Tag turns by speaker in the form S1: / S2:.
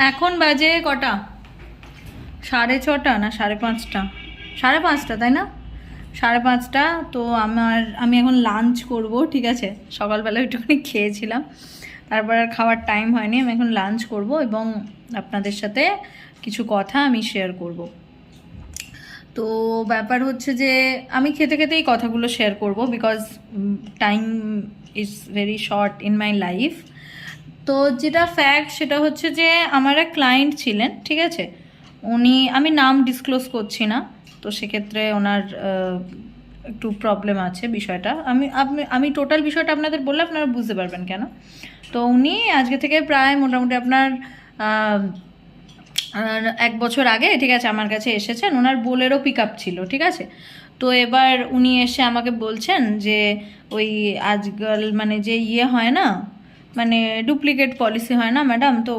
S1: এখন বাজে কটা? 6:30 না 5:30? 5:30 তাই না? 5:30। তো আমি এখন লাঞ্চ করব, ঠিক আছে? সকালবেলা একটুখানি খেয়েছিলাম, তারপর আর খাওয়ার টাইম হয়নি। আমি এখন লাঞ্চ করব এবং আপনাদের সাথে কিছু কথা আমি শেয়ার করব। তো ব্যাপার হচ্ছে যে আমি খেতে খেতেই কথাগুলো শেয়ার করব, because time is very short in my life. তো যেটা ফ্যাক্ট সেটা হচ্ছে যে আমার এক ক্লায়েন্ট ছিলেন, ঠিক আছে? আমি নাম ডিসক্লোজ করছি না, তো সেক্ষেত্রে ওনার একটু প্রবলেম আছে বিষয়টা। আমি টোটাল বিষয়টা আপনাদের বললে আপনারা বুঝতে পারবেন কেন। তো উনি আজকে থেকে প্রায় মোটামুটি আপনার 1 বছর আগে, ঠিক আছে, আমার কাছে এসেছেন। ওনার বোলেরো পিক আপ ছিল, ঠিক আছে? তো এবার উনি এসে আমাকে বলছেন যে ওই আজকাল মানে যে হয় না, মানে ডুপ্লিকেট পলিসি হয় না ম্যাডাম, তো